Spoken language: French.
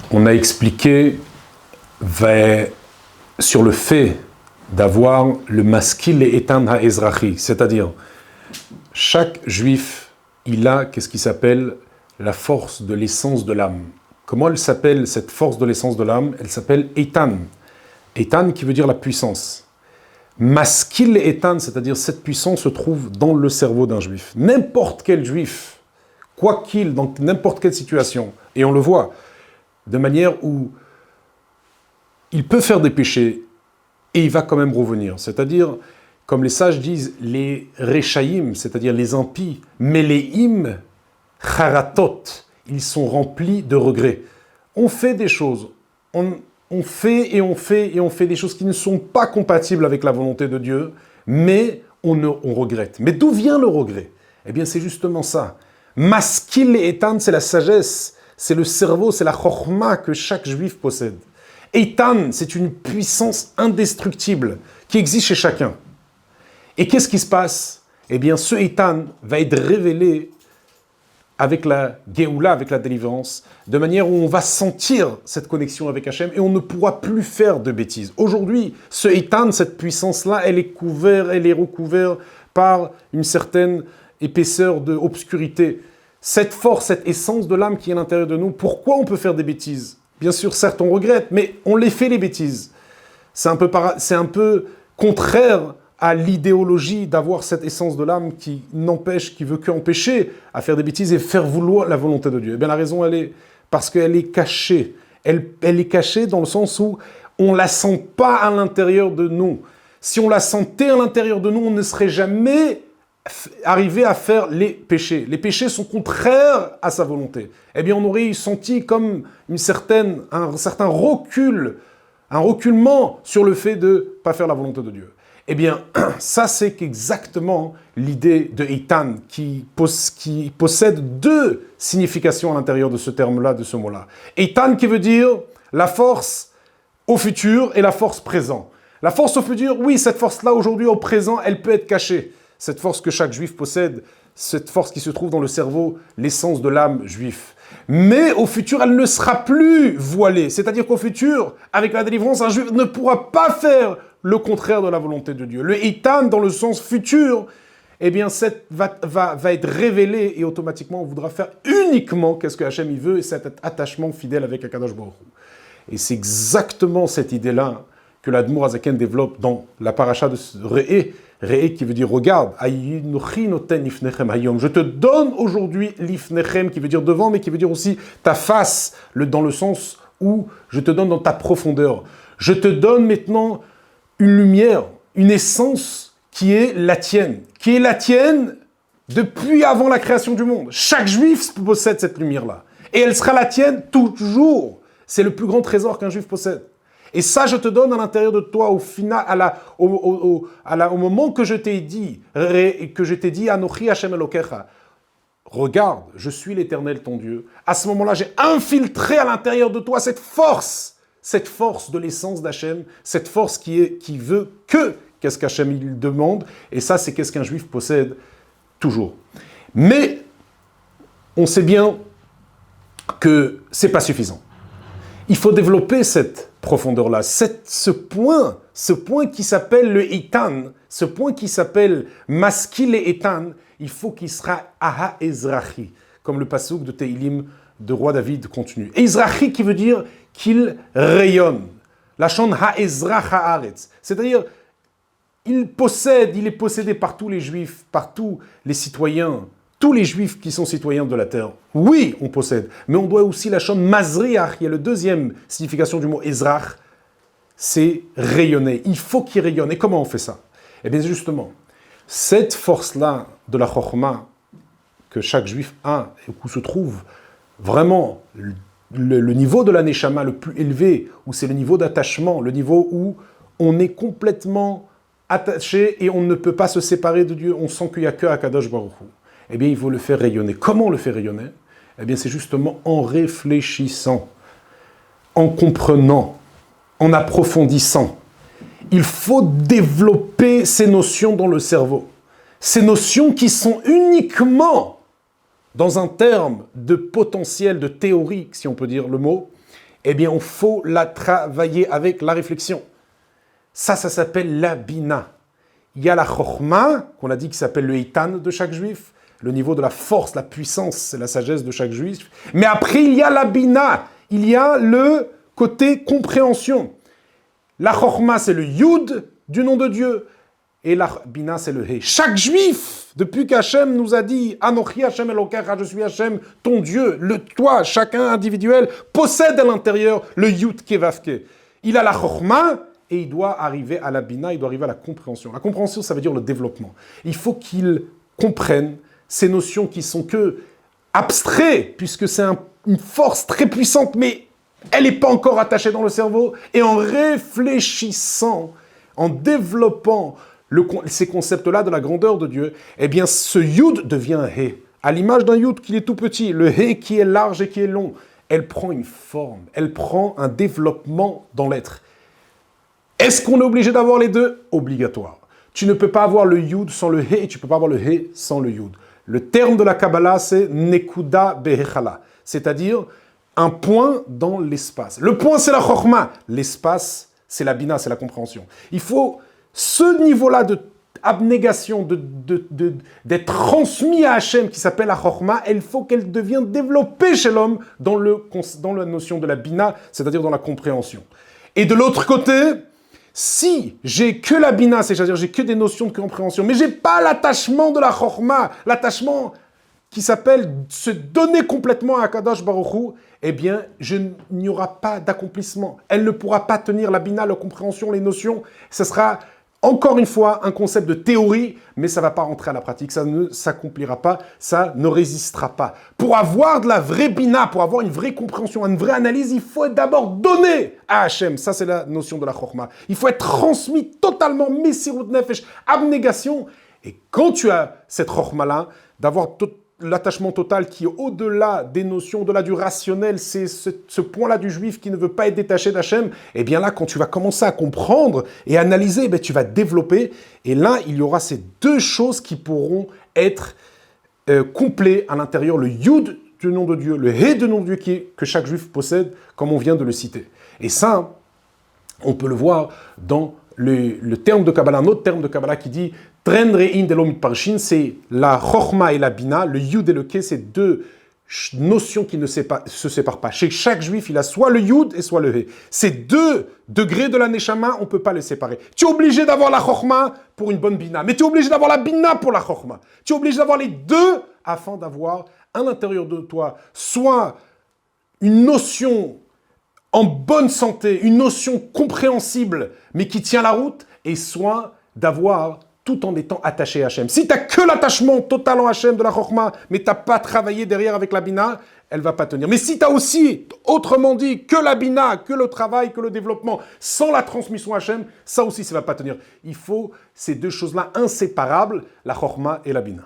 On a expliqué sur le fait d'avoir le maskil et etan ha'ezrachi, c'est-à-dire chaque juif, il a qu'est-ce qui s'appelle la force de l'essence de l'âme. Comment elle s'appelle cette force de l'essence de l'âme? Elle s'appelle etan. Etan qui veut dire la puissance. Maskil et etan, c'est-à-dire cette puissance se trouve dans le cerveau d'un juif. N'importe quel juif, quoi qu'il, dans n'importe quelle situation, et on le voit, de manière où il peut faire des péchés et il va quand même revenir. C'est-à-dire, comme les sages disent, les rechaïm, c'est-à-dire les impies, meleim charatot, ils sont remplis de regrets. On fait des choses, on fait des choses qui ne sont pas compatibles avec la volonté de Dieu, mais on regrette. Mais d'où vient le regret? Eh bien, c'est justement ça. Maskil et etan, c'est la sagesse, c'est le cerveau, c'est la chokhma que chaque juif possède. Etan, c'est une puissance indestructible qui existe chez chacun. Et qu'est-ce qui se passe? Eh bien, ce Etan va être révélé avec la Géoula, avec la délivrance, de manière où on va sentir cette connexion avec Hachem et on ne pourra plus faire de bêtises. Aujourd'hui, ce Etan, cette puissance-là, elle est recouverte par une certaine épaisseur d'obscurité. Cette force, cette essence de l'âme qui est à l'intérieur de nous, pourquoi on peut faire des bêtises? Bien sûr, certes, on regrette, mais on les fait, les bêtises. C'est un peu contraire à l'idéologie d'avoir cette essence de l'âme qui veut qu'empêcher à faire des bêtises et faire vouloir la volonté de Dieu. Eh bien, la raison, elle est parce qu'elle est cachée. Elle est cachée dans le sens où on ne la sent pas à l'intérieur de nous. Si on la sentait à l'intérieur de nous, on ne serait jamais arrivé à faire les péchés. Les péchés sont contraires à sa volonté. Eh bien, on aurait senti comme un certain recul, un reculement sur le fait de ne pas faire la volonté de Dieu. Eh bien, ça, c'est exactement l'idée de Eitan, qui possède deux significations à l'intérieur de ce terme-là, de ce mot-là. Eitan qui veut dire la force au futur et la force présent. La force au futur, oui, cette force-là, aujourd'hui, au présent, elle peut être cachée. Cette force que chaque juif possède, cette force qui se trouve dans le cerveau, l'essence de l'âme juif. Mais au futur, elle ne sera plus voilée. C'est-à-dire qu'au futur, avec la délivrance, un juif ne pourra pas faire le contraire de la volonté de Dieu. Le Eitan, dans le sens futur, eh bien, va être révélé et automatiquement, on voudra faire uniquement qu'est-ce que Hachem il veut et cet attachement fidèle avec Akadosh Baruch Hu. Et c'est exactement cette idée-là que l'Admour Azaken développe dans la paracha de Re'e. Re'e qui veut dire regarde, je te donne aujourd'hui l'ifnechem qui veut dire devant, mais qui veut dire aussi ta face, dans le sens où je te donne dans ta profondeur. Je te donne maintenant une lumière, une essence qui est la tienne depuis avant la création du monde. Chaque juif possède cette lumière-là. Et elle sera la tienne toujours. C'est le plus grand trésor qu'un juif possède. Et ça, je te donne à l'intérieur de toi, au final, au moment que je t'ai dit, Anochi Hashem Elokecha, regarde, je suis l'Éternel ton Dieu. À ce moment-là, j'ai infiltré à l'intérieur de toi cette force de l'essence d'Hachem, cette force qui veut qu'est-ce qu'Hachem il demande, et ça, c'est qu'est-ce qu'un juif possède toujours. Mais on sait bien que c'est pas suffisant. Il faut développer cette profondeur-là, ce point qui s'appelle le Eitan, ce point qui s'appelle Maskil et Eitan, il faut qu'il sera Aha Ezrachi, comme le passouk de Teilim de roi David continue. Ezrachi qui veut dire qu'il rayonne. La chante Ha-Ezrach Haaretz, c'est-à-dire il est possédé par tous les juifs, par tous les citoyens, tous les juifs qui sont citoyens de la terre. Oui, on possède, mais on doit aussi la chante Mazriach, il y a la deuxième signification du mot Ezrach, c'est rayonner. Il faut qu'il rayonne. Et comment on fait ça? Eh bien justement, cette force-là de la Chokhma que chaque juif a, et où se trouve vraiment le niveau de la Neshama le plus élevé, où c'est le niveau d'attachement, le niveau où on est complètement attaché et on ne peut pas se séparer de Dieu, on sent qu'il n'y a que Akadosh Baruch Hu. Eh bien, il faut le faire rayonner. Comment on le fait rayonner? Eh bien, c'est justement en réfléchissant, en comprenant, en approfondissant. Il faut développer ces notions dans le cerveau. Ces notions qui sont uniquement dans un terme de potentiel, de théorie, si on peut dire le mot, eh bien, il faut la travailler avec la réflexion. Ça s'appelle la bina. Il y a la chokhma, qu'on a dit qui s'appelle le eitan de chaque juif, le niveau de la force, la puissance, c'est la sagesse de chaque juif. Mais après, il y a la bina, il y a le côté compréhension. La chokhma, c'est le yud du nom de Dieu. Et la bina, c'est le he. Chaque juif, depuis qu'Hachem nous a dit « Anochi Hachem Elokecha, je suis Hachem, ton Dieu », toi, chacun individuel, possède à l'intérieur le yud kevavke. Il a la chokhma et il doit arriver à la bina, il doit arriver à la compréhension. La compréhension, ça veut dire le développement. Il faut qu'il comprenne ces notions qui sont que abstraites, puisque c'est une force très puissante, mais elle n'est pas encore attachée dans le cerveau. Et en réfléchissant, en développant ces concepts-là de la grandeur de Dieu, eh bien, ce yud devient un he. À l'image d'un yud qui est tout petit, le he qui est large et qui est long, elle prend une forme, elle prend un développement dans l'être. Est-ce qu'on est obligé d'avoir les deux? Obligatoire. Tu ne peux pas avoir le yud sans le he et tu ne peux pas avoir le he sans le yud. Le terme de la Kabbalah, c'est nekuda behechala, c'est-à-dire un point dans l'espace. Le point, c'est la chokhma. L'espace, c'est la bina, c'est la compréhension. Il faut ce niveau-là d'abnégation, d'être transmis à Hachem, qui s'appelle la chokhma, il faut qu'elle devienne développée chez l'homme dans la notion de la bina, c'est-à-dire dans la compréhension. Et de l'autre côté, si j'ai que la bina, c'est-à-dire j'ai que des notions de compréhension, mais j'ai pas l'attachement de la chokhma, l'attachement qui s'appelle se donner complètement à Kadosh Baruch Hu, eh bien, il n'y aura pas d'accomplissement. Elle ne pourra pas tenir la bina, la compréhension, les notions. Ce sera, encore une fois, un concept de théorie, mais ça ne va pas rentrer à la pratique. Ça ne s'accomplira pas, ça ne résistera pas. Pour avoir de la vraie bina, pour avoir une vraie compréhension, une vraie analyse, il faut d'abord donner à Hachem. Ça, c'est la notion de la chokhma. Il faut être transmis totalement, messirut nefesh, abnégation. Et quand tu as cette chokhma-là, d'avoir l'attachement total qui est au-delà des notions, au-delà du rationnel, c'est ce point-là du juif qui ne veut pas être détaché d'Hachem, et bien là, quand tu vas commencer à comprendre et analyser, tu vas développer, et là, il y aura ces deux choses qui pourront être complets à l'intérieur, le yud du nom de Dieu, le he du nom de Dieu que chaque juif possède, comme on vient de le citer. Et ça, on peut le voir dans le terme de Kabbalah, un autre terme de Kabbalah qui dit Tren re'in de l'omit parshin, c'est la chokhma et la bina, le yud et le ke, c'est deux notions qui ne se séparent pas. Chez chaque juif, il a soit le yud et soit le he. Ces deux degrés de la neshama, on ne peut pas les séparer. Tu es obligé d'avoir la chokhma pour une bonne bina, mais tu es obligé d'avoir la bina pour la chokhma. Tu es obligé d'avoir les deux afin d'avoir à l'intérieur de toi soit une notion en bonne santé, une notion compréhensible, mais qui tient la route, et soit d'avoir tout en étant attaché à Hachem. Si tu n'as que l'attachement total en Hachem de la chokhma, mais tu n'as pas travaillé derrière avec la bina, elle ne va pas tenir. Mais si tu as aussi, autrement dit, que la bina, que le travail, que le développement, sans la transmission à Hachem, ça aussi, ça ne va pas tenir. Il faut ces deux choses-là inséparables, la chokhma et la bina.